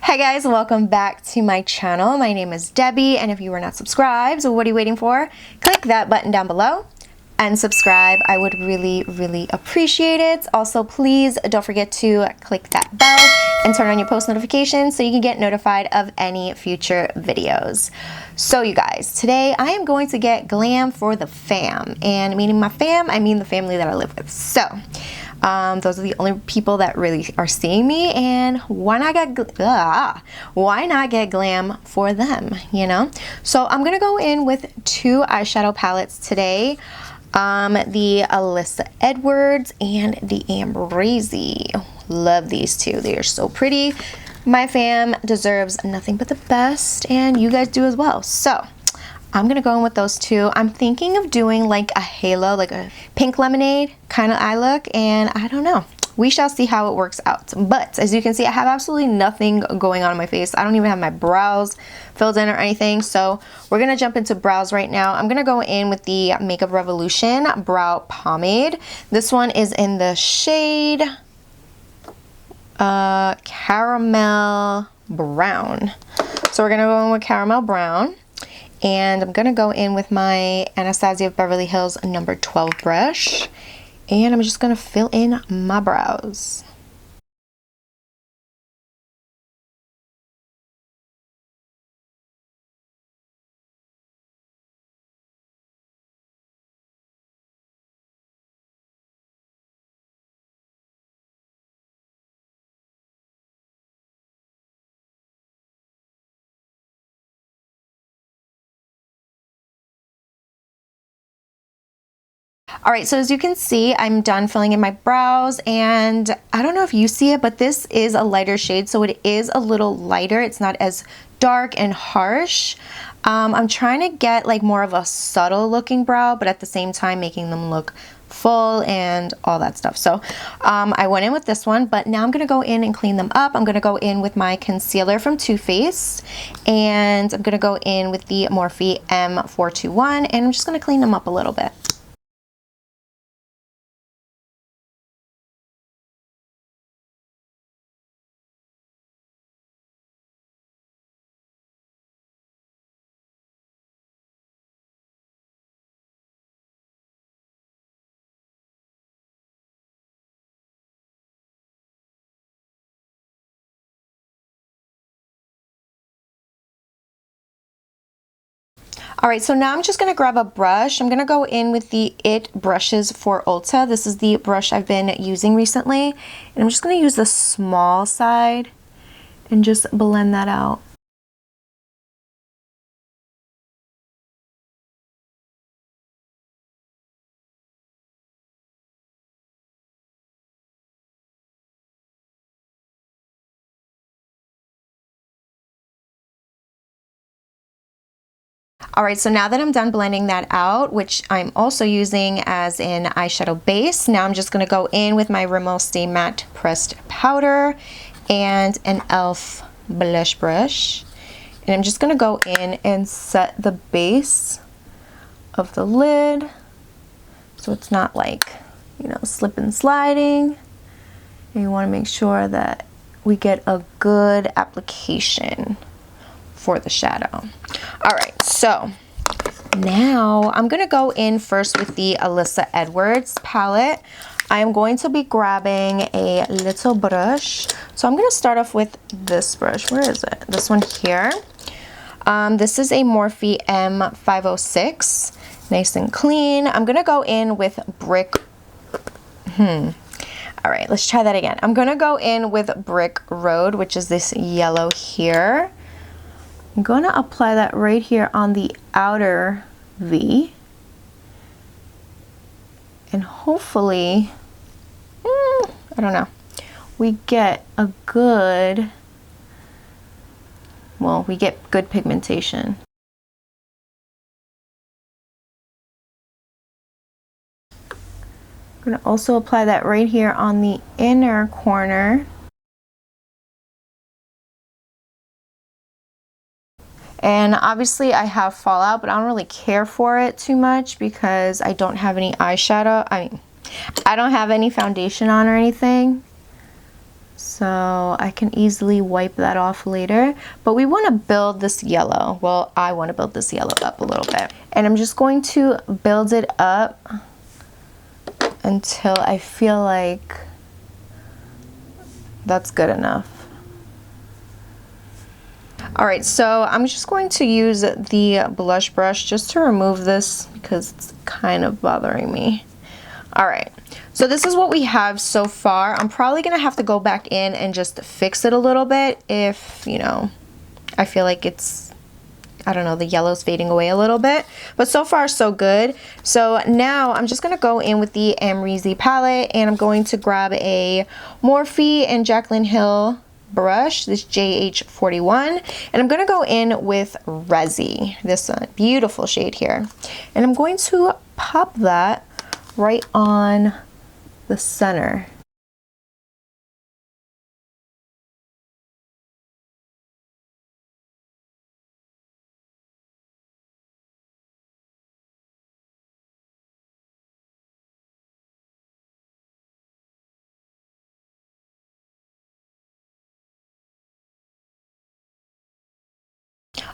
Hi guys, welcome back to my channel. My name is Debbie, and if you are not subscribed, so what are you waiting for? Click that button down below and subscribe. I would really appreciate it. Also, please don't forget to click that bell and turn on your post notifications so you can get notified of any future videos. So you guys, today I am going to get glam for the fam, and meaning my fam, I mean the family that I live with. So those are the only people that really are seeing me, and why not get glam for them, you know? So I'm gonna go in with two eyeshadow palettes today, the Alyssa Edwards and the Amrezy. Love these two, they are so pretty. My fam deserves nothing but the best, and you guys do as well. So I'm gonna go in with those two. I'm thinking of doing like a halo, like a pink lemonade kind of eye look, and I don't know. We shall see how it works out. But as you can see, I have absolutely nothing going on in my face. I don't even have my brows filled in or anything. So we're gonna jump into brows right now. I'm gonna go in with the Makeup Revolution brow pomade. This one is in the shade caramel brown. So we're gonna go in with caramel brown. And I'm gonna go in with my Anastasia Beverly Hills number 12 brush, and I'm just gonna fill in my brows. All right, so as you can see, I'm done filling in my brows, and I don't know if you see it, but this is a lighter shade, so it is a little lighter. It's not as dark and harsh. I'm trying to get like more of a subtle looking brow, but at the same time making them look full and all that stuff. So I went in with this one, but now I'm gonna go in and clean them up. I'm gonna go in with my concealer from Too Faced, and I'm gonna go in with the Morphe M421, and I'm just gonna clean them up a little bit. All right, so now I'm just gonna grab a brush. I'm gonna go in with the It brushes for Ulta. This is the brush I've been using recently. And I'm just gonna use the small side and just blend that out. All right, so now that I'm done blending that out, which I'm also using as an eyeshadow base, now I'm just gonna go in with my Rimmel Stay Matte Pressed Powder and an e.l.f. blush brush. And I'm just gonna go in and set the base of the lid so it's not like, you know, slip and sliding. And you wanna make sure that we get a good application for the shadow. All right, so now I'm gonna go in first with the Alyssa Edwards palette. I'm going to be grabbing a little brush. So I'm gonna start off with this brush. Where is it? This one here. This is a Morphe M506, nice and clean. I'm gonna go in with Brick. All right, let's try that again. I'm gonna go in with Brick Road, which is this yellow here. I'm going to apply that right here on the outer V, and hopefully, I don't know, we get a good, well, we get good pigmentation. I'm going to also apply that right here on the inner corner. And obviously I have fallout, but I don't really care for it too much because I don't have any eyeshadow. I don't have any foundation on or anything. So I can easily wipe that off later, but we want to build this yellow. Well, I want to build this yellow up a little bit. And I'm just going to build it up until I feel like that's good enough. Alright, so I'm just going to use the blush brush just to remove this because it's kind of bothering me. Alright, so this is what we have so far. I'm probably going to have to go back in and just fix it a little bit if, you know, I feel like it's, I don't know, the yellow's fading away a little bit. But so far, so good. So now I'm just going to go in with the Amrezy palette and I'm going to grab a Morphe and Jaclyn Hill brush, this JH41, and I'm going to go in with Resi, this beautiful shade here. And I'm going to pop that right on the center.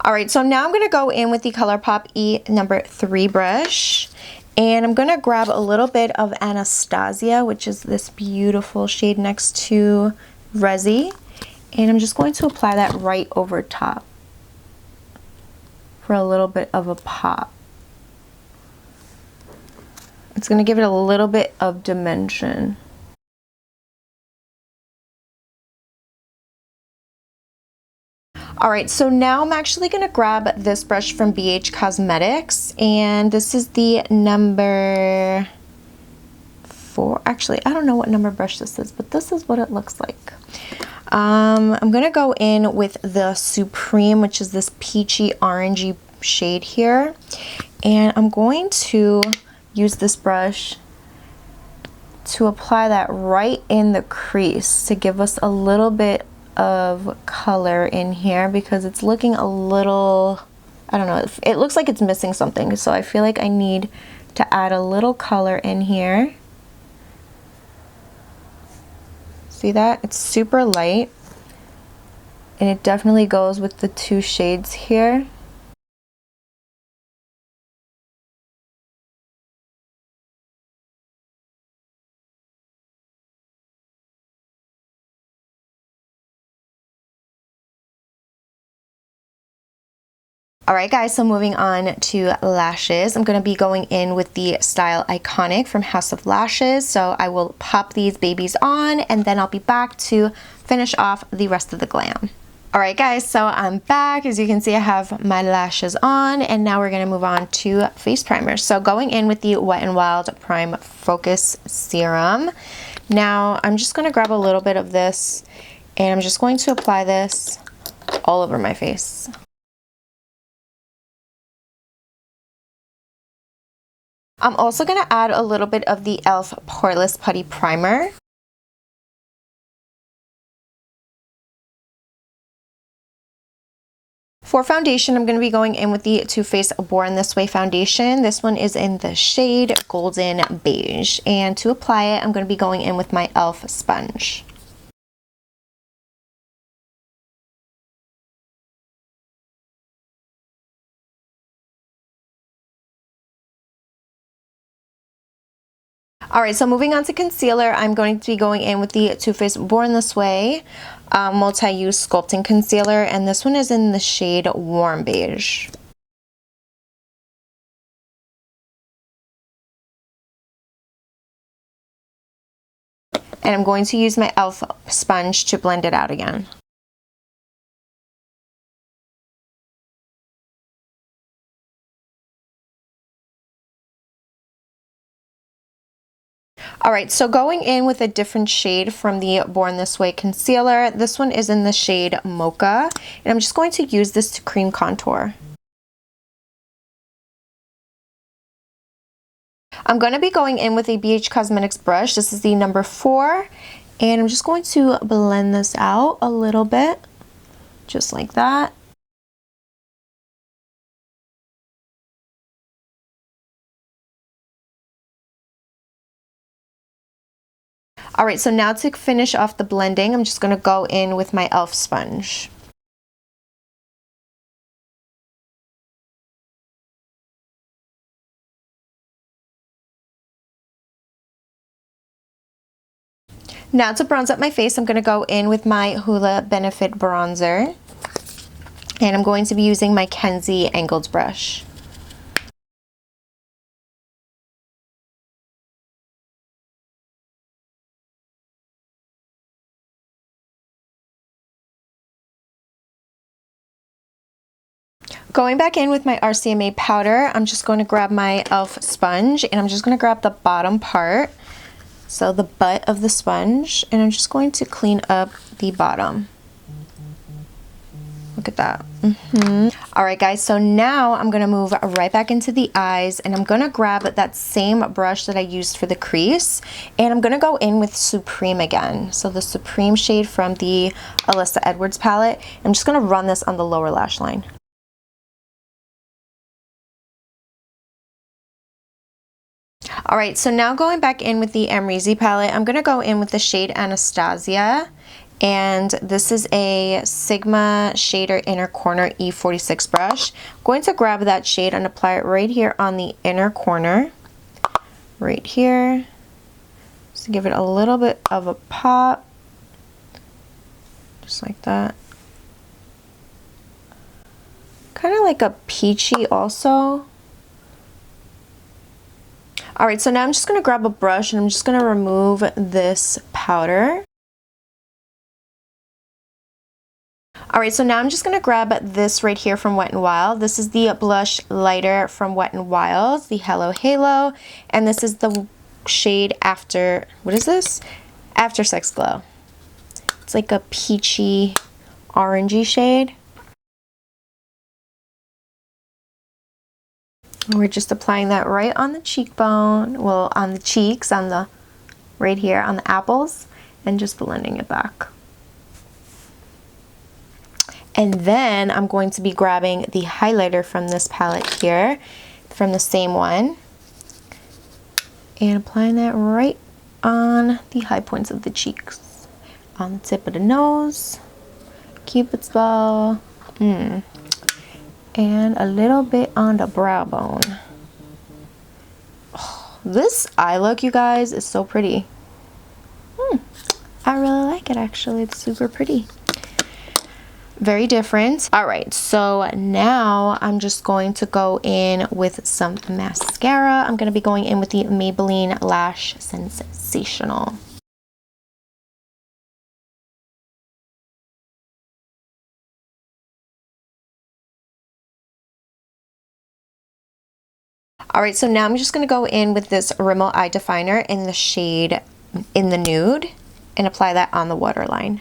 Alright, so now I'm going to go in with the ColourPop E number 3 brush. And I'm going to grab a little bit of Anastasia, which is this beautiful shade next to Resi. And I'm just going to apply that right over top for a little bit of a pop. It's going to give it a little bit of dimension. Alright, so now I'm actually going to grab this brush from BH Cosmetics, and this is the number 4. Actually, I don't know what number brush this is, but this is what it looks like. I'm going to go in with the Supreme, which is this peachy orangey shade here, and I'm going to use this brush to apply that right in the crease to give us a little bit of color in here because it's looking a little, I don't know, it looks like it's missing something, so I feel like I need to add a little color in here. See that? It's super light and it definitely goes with the 2 shades here. Alright guys, so moving on to lashes. I'm going to be going in with the Style Iconic from House of Lashes. So I will pop these babies on and then I'll be back to finish off the rest of the glam. Alright guys, so I'm back. As you can see, I have my lashes on and now we're going to move on to face primers. So going in with the Wet n Wild Prime Focus Serum. Now I'm just going to grab a little bit of this and I'm just going to apply this all over my face. I'm also going to add a little bit of the e.l.f. Poreless Putty Primer. For foundation, I'm going to be going in with the Too Faced Born This Way foundation. This one is in the shade Golden Beige. And to apply it, I'm going to be going in with my e.l.f. sponge. Alright, so moving on to concealer, I'm going to be going in with the Too Faced Born This Way multi-use sculpting concealer, and this one is in the shade Warm Beige. And I'm going to use my e.l.f. sponge to blend it out again. Alright, so going in with a different shade from the Born This Way concealer. This one is in the shade Mocha, and I'm just going to use this to cream contour. I'm going to be going in with a BH Cosmetics brush. This is the number 4, and I'm just going to blend this out a little bit, just like that. All right, so now to finish off the blending, I'm just gonna go in with my e.l.f. sponge. Now to bronze up my face, I'm gonna go in with my Hoola Benefit bronzer. And I'm going to be using my Kenzie angled brush. Going back in with my RCMA powder, I'm just going to grab my e.l.f. sponge and I'm just going to grab the bottom part, so the butt of the sponge, and I'm just going to clean up the bottom. Look at that. All right, guys, so now I'm going to move right back into the eyes, and I'm going to grab that same brush that I used for the crease, and I'm going to go in with Supreme again. So the Supreme shade from the Alyssa Edwards palette. I'm just going to run this on the lower lash line. All right, so now going back in with the Amrezy palette, I'm going to go in with the shade Anastasia. And this is a Sigma Shader Inner Corner E46 brush. I'm going to grab that shade and apply it right here on the inner corner. Right here. Just to give it a little bit of a pop. Just like that. Kind of like a peachy also. Alright, so now I'm just going to grab a brush and I'm just going to remove this powder. Alright, so now I'm just going to grab this right here from Wet n Wild. This is the blush lighter from Wet n Wild, the Hello Halo. And this is the shade After, what is this? After Sex Glow. It's like a peachy, orangey shade. We're just applying that right on the cheekbone, well, on the cheeks, on the, right here on the apples, and just blending it back. And then I'm going to be grabbing the highlighter from this palette here, from the same one, and applying that right on the high points of the cheeks, on the tip of the nose, Cupid's bow, and a little bit on the brow bone. Oh, this eye look, you guys, is so pretty. I really like it, actually. It's super pretty. Very different. All right, so now I'm just going to go in with some mascara. I'm going to be going in with the Maybelline Lash Sensational. All right, so now I'm just going to go in with this Rimmel Eye Definer in the shade In the Nude and apply that on the waterline.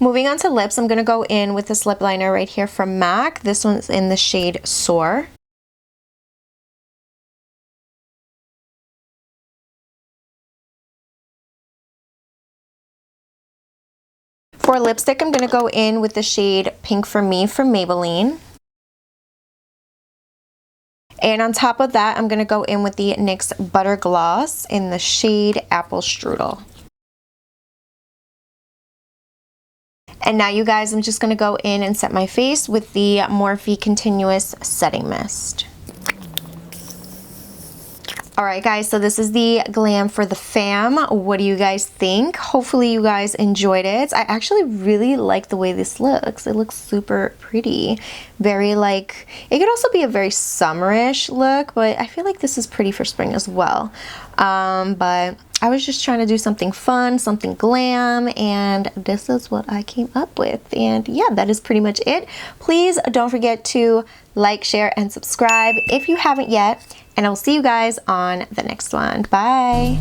Moving on to lips, I'm going to go in with this lip liner right here from MAC. This one's in the shade Soar. For lipstick, I'm going to go in with the shade Pink for Me from Maybelline. And on top of that, I'm going to go in with the NYX Butter Gloss in the shade Apple Strudel. And now, you guys, I'm just going to go in and set my face with the Morphe Continuous Setting Mist. Alright guys, so this is the glam for the fam. What do you guys think? Hopefully you guys enjoyed it. I actually really like the way this looks. It looks super pretty. Very like, it could also be a very summerish look, but I feel like this is pretty for spring as well. But I was just trying to do something fun, something glam, and this is what I came up with. And yeah, that is pretty much it. Please don't forget to like, share, and subscribe if you haven't yet. And I'll see you guys on the next one. Bye.